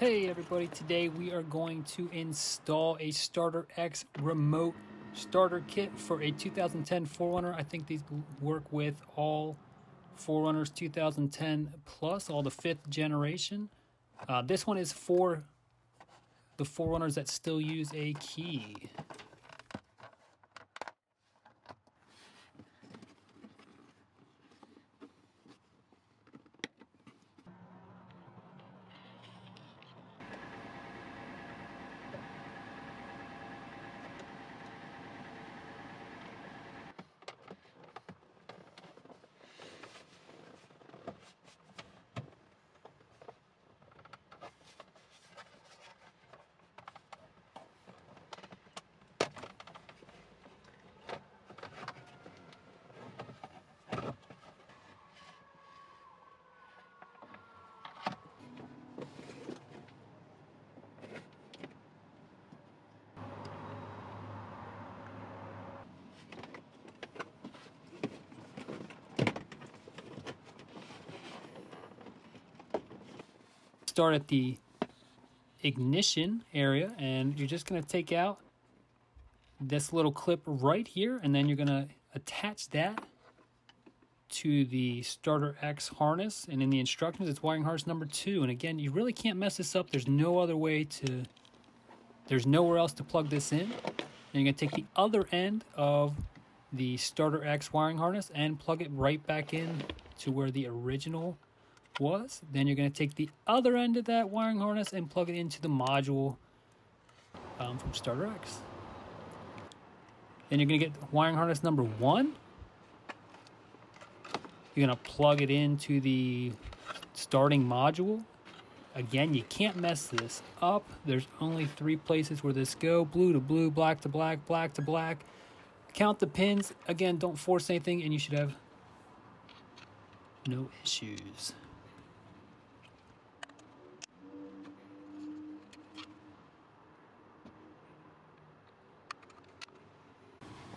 Hey everybody, today we are going to install a Starter X remote starter kit for a 2010 4Runner. I think these work with all 4Runners 2010 plus, all the 5th generation. This one is for the 4Runners that still use a key. Start at the ignition area, and you're just going to take out this little clip right here, and then you're going to attach that to the Starter X harness. And in the instructions, it's wiring harness number 2. And again, you really can't mess this up. There's no other way to, there's nowhere else to plug this in. And you're going to take the other end of the Starter X wiring harness and plug it right back in to where the original was. Then you're going to take the other end of that wiring harness and plug it into the module from Starter X. Then you're going to get wiring harness number 1. You're going to plug it into the starting module. Again, you can't mess this up. There's only 3 places where this go: blue to blue, black to black, black to black. Count the pins. Again, don't force anything, and you should have no issues.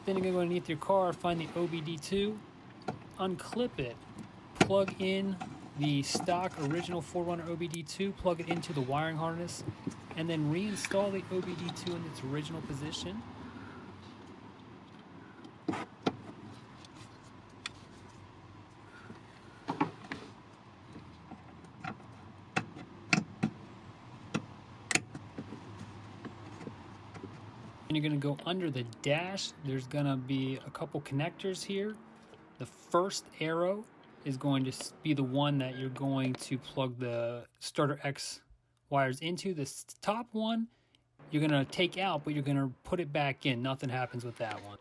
Then you're going to go underneath your car, find the OBD2, unclip it, plug in the stock original 4Runner OBD2, plug it into the wiring harness, and then reinstall the OBD2 in its original position. And you're going to go under the dash. There's going to be a couple connectors here. The first arrow is going to be the one that you're going to plug the Starter X wires into. This top one you're going to take out, but you're going to put it back in. Nothing happens with that one.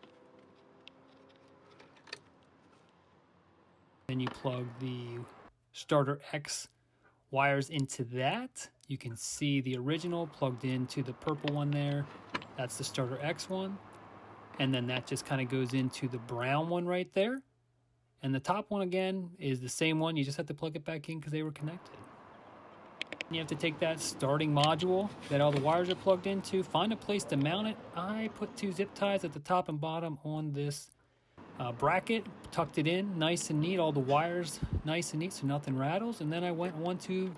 Then you plug the Starter X wires into that. You can see the original plugged into the purple one there. That's the Starter X one. And then that just kind of goes into the brown one right there. And the top one again is the same one. You just have to plug it back in because they were connected. You have to take that starting module that all the wires are plugged into, find a place to mount it. I put 2 zip ties at the top and bottom on this bracket, tucked it in nice and neat, all the wires nice and neat so nothing rattles. And then I went on to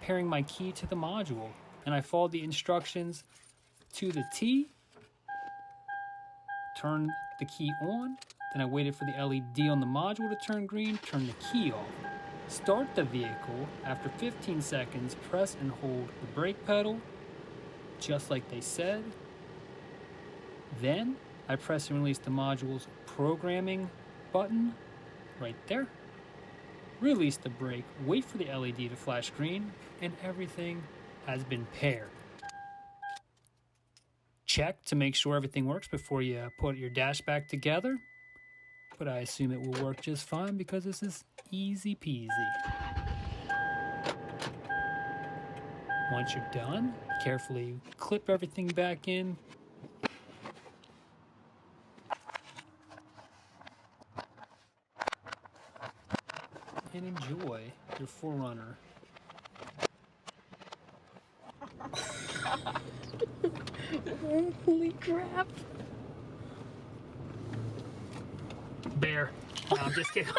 pairing my key to the module, and I followed the instructions to the T. Turn the key on, then I waited for the LED on the module to turn green, turn the key off. Start the vehicle. After 15 seconds, press and hold the brake pedal, just like they said. Then I press and release the module's programming button right there. Release the brake, wait for the LED to flash green, and everything has been paired. Check to make sure everything works before you put your dash back together. But I assume it will work just fine because this is easy peasy. Once you're done, carefully clip everything back in. And enjoy your 4Runner. Holy crap. Bear. No, I'm just kidding.